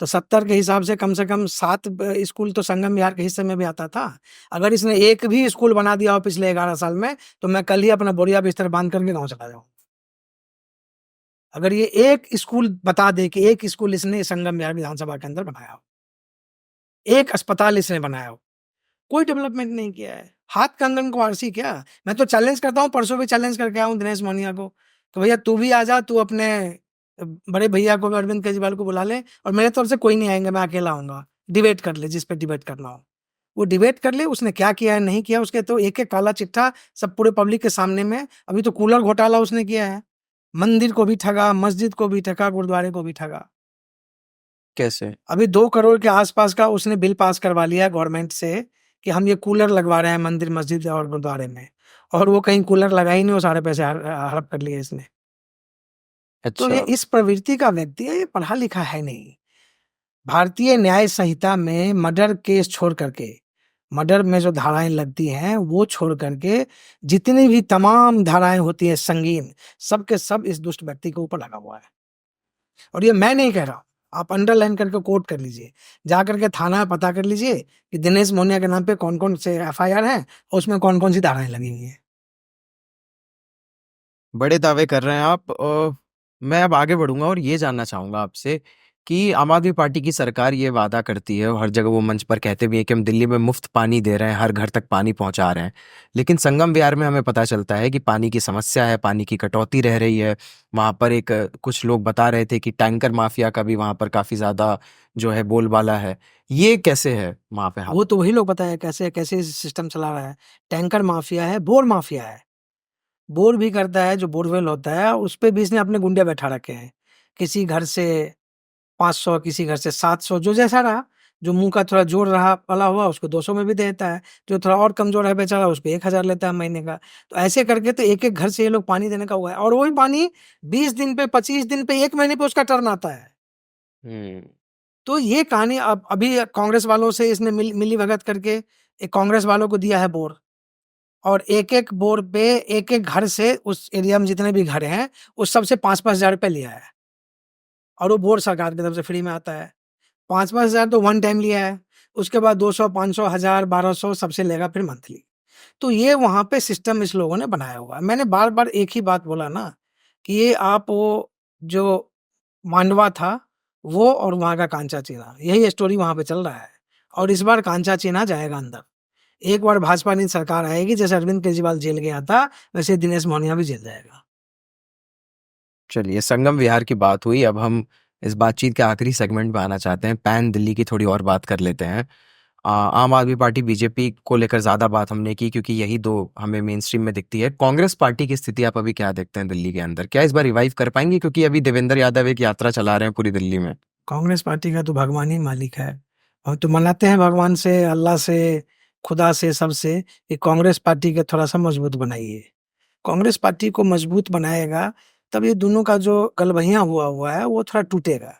तो 70 के हिसाब से कम 7 स्कूल तो संगम विहार के हिस्से में भी आता था। अगर इसने एक भी स्कूल बना दिया हो पिछले 11 साल में, तो मैं कल ही अपना बोरिया बिस्तर बाँध करके गाँव चला जाऊँ। अगर ये एक स्कूल बता दे कि एक स्कूल इसने संगम विहार विधानसभा के अंदर बनाया हो, एक अस्पताल इसने बनाया हो, कोई डेवलपमेंट नहीं किया है। हाथ कंगन को आरसी क्या? मैं तो चैलेंज करता हूँ, परसों भी चैलेंज करके आया हूँ दिनेश मोहनिया को, तो भैया तू भी आ जा, तू अपने बड़े भैया को अरविंद केजरीवाल को बुला ले, और मेरे तरफ से कोई नहीं आएँगे, मैं अकेला आऊँगा। डिबेट कर ले जिस पे डिबेट करना हो। वो डिबेट कर ले, उसने क्या किया है, नहीं किया, उसके तो एक-एक काला चिट्ठा सब पूरे पब्लिक के सामने में। अभी तो कूलर घोटाला उसने किया है। मंदिर को भी ठगा, मस्जिद को भी ठगा, गुरुद्वारे को भी ठगा। कैसे? अभी 2 करोड़ के आस-पास का उसने बिल पास करवा लिया है गवर्नमेंट से, कि हम ये कूलर लगवा रहे हैं मंदिर, मस्जिद और गुरुद्वारे में, और वो कहीं कूलर लगा ही नहीं, वो सारे पैसे हड़प कर लिए इसने। तो ये अच्छा। इस प्रवृत्ति का व्यक्ति है, ये पढ़ा-लिखा है नहीं। भारतीय न्याय संहिता में मर्डर केस छोड़ करके, मर्डर में जो धाराएँ लगती हैं, वो छोड़ करके जितनी भी तमाम धाराएँ होती हैं संगीन, सब के सब इस दुष्ट व्यक्ति के ऊपर लगा हुआ है। और ये मैं नहीं कह रहा हूँ, आप अंडरलाइन करके कोट कर लीजिए। जा करके थाना में पता कर लीजिए कि दिनेश मोहनिया के नाम पे कौन-कौन से एफआईआर हैं और उसमें कौन-कौन सी धाराएँ लगी हुई हैं। बड़े दावे कर रहे हैं आप। मैं अब आगे बढ़ूंगा और ये जानना चाहूंगा आपसे कि आम आदमी पार्टी की सरकार ये वादा करती है, और हर जगह वो मंच पर कहते भी हैं कि हम दिल्ली में मुफ्त पानी दे रहे हैं, हर घर तक पानी पहुंचा रहे हैं। लेकिन संगम विहार में हमें पता चलता है कि पानी की समस्या है, पानी की कटौती रह रही है। वहां पर एक कुछ लोग बता रहे थे कि टैंकर माफिया का भी वहां पर काफी ज्यादा जो है बोलबाला है। ये कैसे है वहां पे? वो तो वही लोग बताएँ कैसे कैसे सिस्टम चला रहा है। टैंकर माफिया है, बोर माफिया है। बोर भी करता है, जो बोरवेल होता है, उस पे भी इसने अपने गुंडे बैठा रखे हैं। किसी घर से 500, किसी घर से 700, जो जैसा रहा, जो मुँह का थोड़ा जोर रहा पला हुआ उसको 200 में भी दे देता है, जो थोड़ा और कमज़ोर है बेचारा उसको 1000 लेता है महीने का। तो ऐसे करके तो एक-एक घर से ये लोग पानी देने का हुआ है, और वही पानी 20 दिन पे, 25 दिन पे, 1 महीने पे उसका टर्न आता है। हुँ। तो ये कहानी अब अभी कांग्रेस वालों से इसने मिली-भगत करके एक कांग्रेस वालों को दिया है बोर, और एक-एक बोर पे एक-एक घर से, उस एरिया में जितने भी घर हैं, उस सब से 5-5 हज़ार रुपए लिया है, और वो बोर सरकार की तरफ से फ्री में आता है। 5-5 हज़ार तो वन टाइम लिया है, उसके बाद 200, 500, 1000, 1200 सबसे लेगा फिर मंथली। तो ये वहाँ पे सिस्टम इस लोगों ने बनाया हुआ है। मैंने बार-बार एक ही बात बोला ना, कि ये आप वो जो मांडवा था, वो और वहाँ का कांचा चीना, यही स्टोरी वहाँ पे चल रहा है, और इस बार कांचा चीना जाएगा अंदर। एक बार भाजपा की सरकार आएगी, जैसे अरविंद केजरीवाल जेल गया था, वैसे दिनेश मोहनिया भी जेल जाएगा। चलिए, संगम विहार की बात हुई, अब हम इस बातचीत के आखिरी सेगमेंट में आना चाहते हैं, पैन दिल्ली की थोड़ी और बात कर लेते हैं। आम आदमी पार्टी बीजेपी को लेकर ज़्यादा बात हमने की क्योंकि यही 2 हमें मेन स्ट्रीम में दिखती है। कांग्रेस पार्टी की स्थिति आप अभी क्या देखते हैं दिल्ली के अंदर? क्या इस बार रिवाइव कर पाएँगे? क्योंकि अभी देवेंद्र यादव एक यात्रा चला रहे हैं पूरी दिल्ली में। कांग्रेस पार्टी का तो भगवान ही मालिक है। हम तो मनाते हैं भगवान से, अल्लाह से, खुदा से, सबसे, कि कांग्रेस पार्टी को थोड़ा-सा मजबूत बनाइए। कांग्रेस पार्टी को मजबूत बनाएगा, तब ये दोनों का जो गलबहियाँ हुआ हुआ है, वो थोड़ा टूटेगा।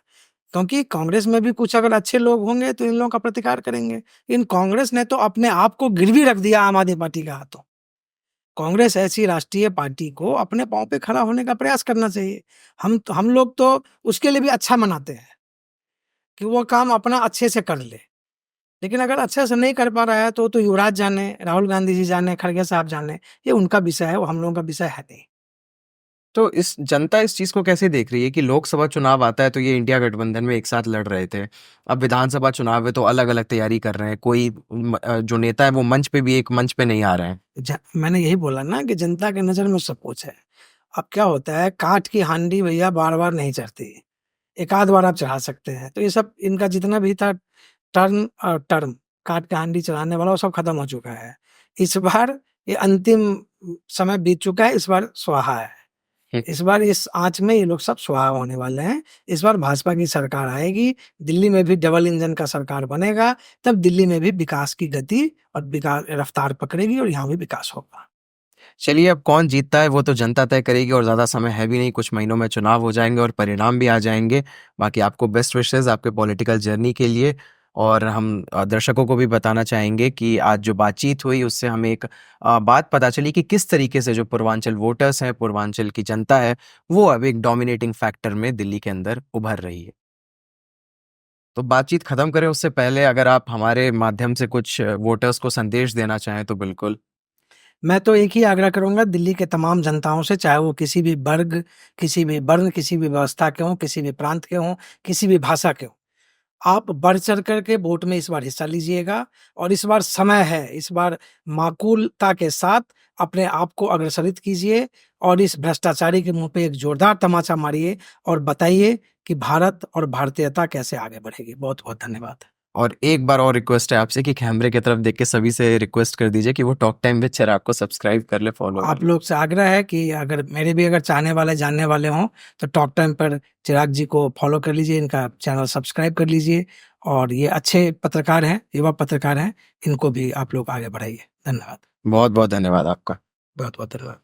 क्योंकि कांग्रेस में भी कुछ अगर अच्छे लोग होंगे, तो इन लोगों का प्रतिकार करेंगे। लेकिन कांग्रेस ने तो अपने आप को गिरवी रख दिया आम आदमी पार्टी के हाथों। कांग्रेस ऐसी राष्ट्रीय पार्टी को अपने पाँव पे खड़ा होने का प्रयास करना चाहिए। हम लोग तो उसके लिए भी अच्छा मनाते हैं, कि वो काम अपना अच्छे से कर ले। लेकिन अगर अच्छे से नहीं कर पा रहा है, तो युवराज जाने, राहुल गांधी जी जाने, खड़गे साहब जाने, ये उनका विषय है, वो हम लोगों का विषय है नहीं। तो इस जनता इस चीज़ को कैसे देख रही है कि लोकसभा चुनाव आता है तो ये इंडिया गठबंधन में एक साथ लड़ रहे थे। अब विधानसभा चुनाव है तो अलग-अलग तैयारी कर रहे हैं। कोई जो नेता है वो मंच पे भी एक मंच पे नहीं आ रहे हैं। मैंने यही बोला ना कि जनता की नज़र में सब कुछ है। अब क्या होता है, काठ की हांडी भैया बार-बार नहीं चढ़ती। एक आध बार आप चढ़ा सकते हैं। तो ये सब इनका जितना भी था टर्म, काठ की हांडी चढ़ाने वाला, वो सब खत्म हो चुका है। इस बार ये अंतिम समय बीत चुका है, इस बार स्वाहा है। हुँ। इस बार इस आँच में ये लोग सब स्वाहा होने वाले हैं। इस बार भाजपा की सरकार आएगी, दिल्ली में भी डबल इंजन का सरकार बनेगा, तब दिल्ली में भी विकास की गति और रफ्तार पकड़ेगी, और यहाँ भी विकास होगा। चलिए, अब कौन जीतता है वो तो जनता तय करेगी और ज़्यादा समय है भी नहीं, कुछ महीनों में चुनाव हो जाएँगे और परिणाम भी आ जाएँगे। बाकी आपको बेस्ट विशेज़ आपके पॉलिटिकल जर्नी के लिए, और हम दर्शकों को भी बताना चाहेंगे कि आज जो बातचीत हुई उससे हमें एक बात पता चली कि किस तरीके से जो पूर्वांचल वोटर्स हैं, पूर्वांचल की जनता है, वो अब एक डोमिनेटिंग फैक्टर में दिल्ली के अंदर उभर रही है। तो बातचीत खत्म करें उससे पहले अगर आप हमारे माध्यम से कुछ वोटर्स को संदेश देना चाहें तो बिल्कुल। मैं तो एक ही आग्रह करूँगा दिल्ली के तमाम जनताओं से, चाहे वो किसी भी वर्ग, किसी भी वर्ण, किसी भी व्यवस्था के हों, किसी भी प्रांत के हों, किसी भी भाषा के हों। आप बढ़-चढ़ कर के वोट में इस बार हिस्सा लीजिएगा, और इस बार समय है, इस बार माकूलता के साथ अपने आप को अग्रसरित कीजिए, और इस भ्रष्टाचारी के मुँह पे एक जोरदार तमाचा मारिए, और बताइए कि भारत और भारतीयता कैसे आगे बढ़ेगी। बहुत-बहुत धन्यवाद। और एक बार और रिक्वेस्ट है आपसे कि कैमरे की तरफ देख के सभी से रिक्वेस्ट कर दीजिए कि वो टॉक टाइम विद चिराग को सब्सक्राइब कर ले, फॉलो कर आप ले। लोग से आग्रह है कि अगर मेरे भी अगर चाहने वाले, जानने वाले हों, तो टॉक टाइम पर चिराग जी को फॉलो कर लीजिए, इनका चैनल सब्सक्राइब कर लीजिए, और ये अच्छे पत्रकार हैं, युवा पत्रकार हैं, इनको भी आप लोग आगे बढ़ाइए। धन्यवाद। बहुत-बहुत धन्यवाद आपका। बहुत-बहुत धन्यवाद।